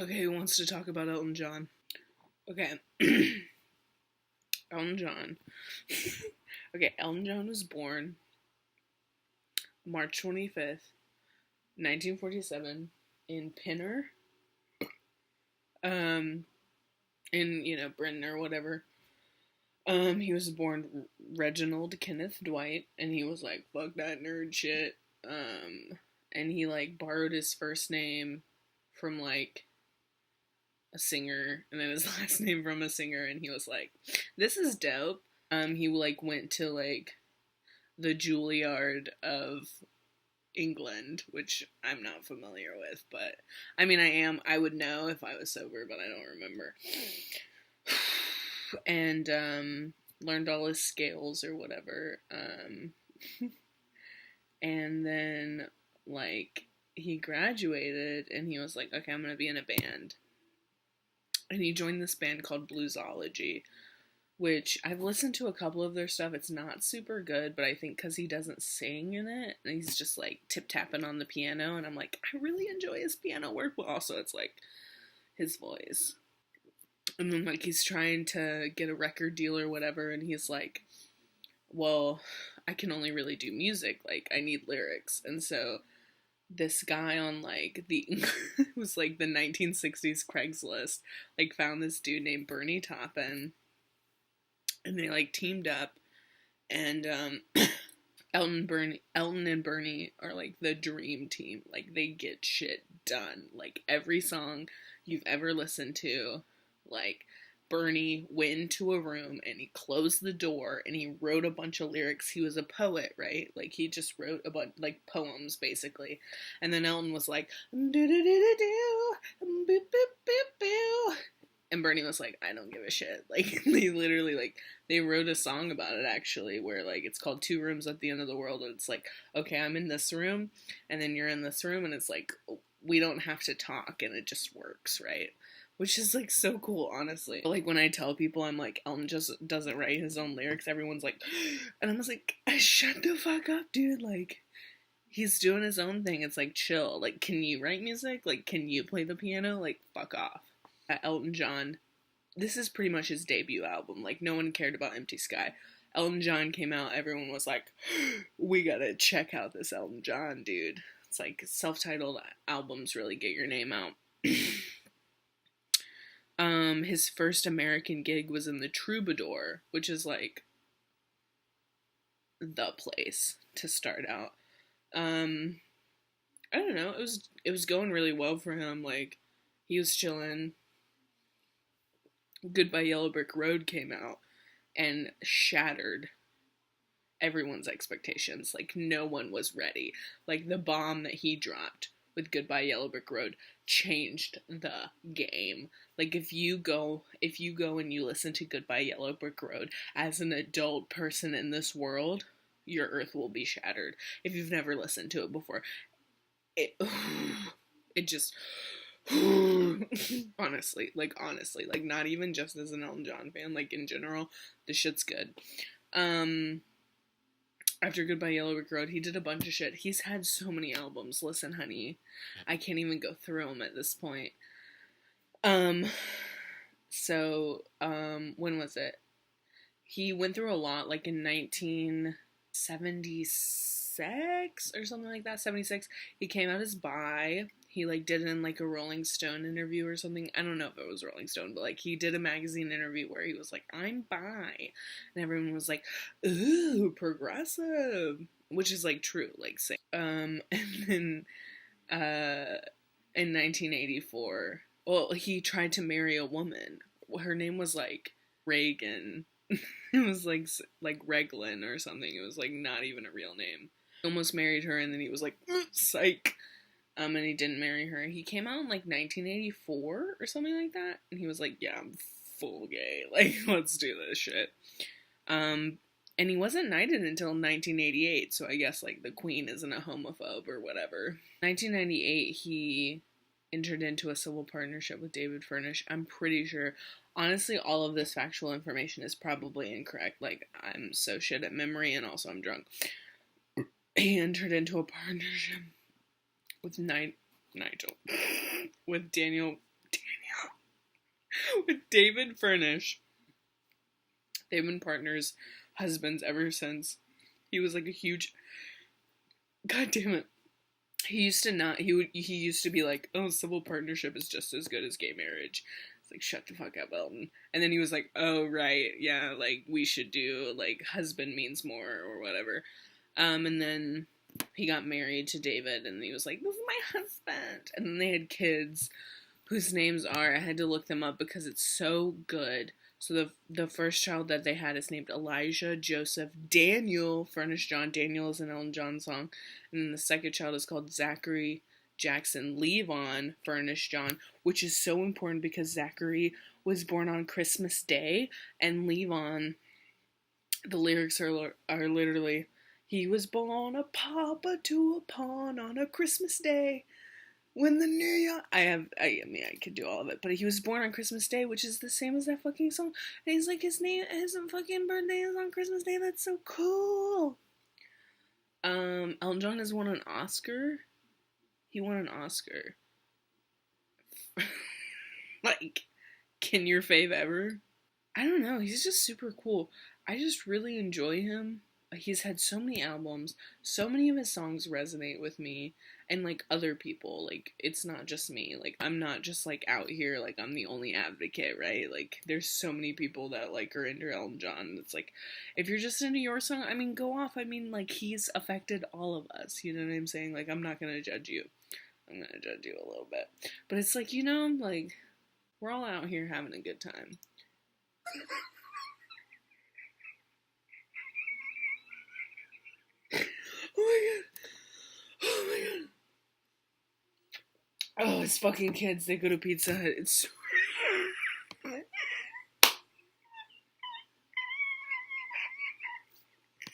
Okay, who wants to talk about Elton John? Okay. Elton John. Okay, Elton John was born March 25th, 1947 in Pinner, um, in, Britain or whatever. He was born Reginald Kenneth Dwight, and he was like, fuck that nerd shit. And he, like, borrowed his first name from, like, a singer, and then his last name from a singer, and he was like, this is dope. He, like, went to, like, the Juilliard of England, which I'm not familiar with, but, I mean, I would know if I was sober, but I don't remember. And, learned all his scales or whatever, and then, like, he graduated, and he was like, okay, I'm gonna be in a band. And he joined this band called Bluesology, which I've listened to a couple of their stuff. It's not super good, but I think because he doesn't sing in it, and he's just, like, tip-tapping on the piano, and I'm like, I really enjoy his piano work, but also it's, like, his voice. And then, like, he's trying to get a record deal or whatever, and he's like, well, I can only really do music, like, I need lyrics. And so this guy on, like, it was, like, the 1960s Craigslist, like, found this dude named Bernie Taupin, and they, like, teamed up, and, Elton and Bernie are, like, the dream team. Like, they get shit done. Like, every song you've ever listened to, like, Bernie went into a room and he closed the door and he wrote a bunch of lyrics. He was a poet, right? Like, he just wrote a bunch, like, poems, basically. And then Elton was like, and Bernie was like, I don't give a shit. Like, they literally, like, they wrote a song about it, actually, where, like, it's called Two Rooms at the End of the World, and it's like, okay, I'm in this room, and then you're in this room, and it's like, we don't have to talk, and it just works, right? Which is, like, so cool, honestly. Like, when I tell people I'm like, Elton just doesn't write his own lyrics, everyone's like, and I'm just like, shut the fuck up, dude. Like, he's doing his own thing. It's like, chill. Like, can you write music? Like, can you play the piano? Like, fuck off. Elton John, this is pretty much his debut album. Like, no one cared about Empty Sky. Elton John came out, everyone was like, we gotta check out this Elton John, dude. It's like, self-titled albums really get your name out. His first American gig was in the Troubadour, which is, like, the place to start out. I don't know, it was going really well for him. Like, he was chilling. Goodbye Yellow Brick Road came out and shattered everyone's expectations. Like, no one was ready. Like, the bomb that he dropped with Goodbye Yellow Brick Road changed the game. Like, if you go and you listen to Goodbye Yellow Brick Road as an adult person in this world, your earth will be shattered. If you've never listened to it before, it just honestly, like, not even just as an Elton John fan, like, in general, the shit's good. After Goodbye Yellow Brick Road, he did a bunch of shit. He's had so many albums. Listen, honey, I can't even go through them at this point. When was it? He went through a lot, like, in 1976 or something like that, 76. He came out as bi. He, like, did it in, like, a Rolling Stone interview or something. I don't know if it was Rolling Stone, but, like, he did a magazine interview where he was like, I'm bi. And everyone was like, ooh, progressive. Which is, like, true, like, say. And then, in 1984, well, he tried to marry a woman. Her name was, like, Reagan. It was, like Reglin or something. It was, like, not even a real name. He almost married her, and then he was like, psych. And he didn't marry her. He came out in, like, 1984 or something like that. And he was like, yeah, I'm full gay. Like, let's do this shit. And he wasn't knighted until 1988. So I guess, like, the queen isn't a homophobe or whatever. 1998, he entered into a civil partnership with David Furnish. I'm pretty sure. Honestly, all of this factual information is probably incorrect. Like, I'm so shit at memory, and also I'm drunk. He entered into a partnership with Nigel. With Daniel with David Furnish. They've been partners, husbands ever since. He was like a huge. God damn it. He used to not. He used to be like, oh, civil partnership is just as good as gay marriage. It's like, shut the fuck up, Elton. And then he was like, oh right, yeah, like we should do like husband means more or whatever. And then he got married to David, and he was like, this is my husband. And then they had kids whose names are, I had to look them up because it's so good. So the first child that they had is named Elijah Joseph Daniel Furnish John. Daniel is an Elton John song. And then the second child is called Zachary Jackson Levon Furnish John, which is so important because Zachary was born on Christmas Day, and Levon, the lyrics are literally, he was born a papa to a pawn on a Christmas Day. When the New Year... I mean, I could do all of it, but he was born on Christmas Day, which is the same as that fucking song. And he's like, his fucking birthday is on Christmas Day. That's so cool. Elton John has won an Oscar. He won an Oscar. Like, can your fave ever? I don't know. He's just super cool. I just really enjoy him. He's had so many albums. So many of his songs resonate with me. And, like, other people. Like, it's not just me. Like, I'm not just, like, out here, like, I'm the only advocate, right? Like, there's so many people that, like, are into Elton John. It's like, if you're just into your song, I mean, go off. I mean, like, he's affected all of us. You know what I'm saying? Like, I'm not gonna judge you. I'm gonna judge you a little bit. But it's like, you know, like, we're all out here having a good time. Oh my god. Oh my god. Oh, it's fucking kids. They go to Pizza Hut. It's so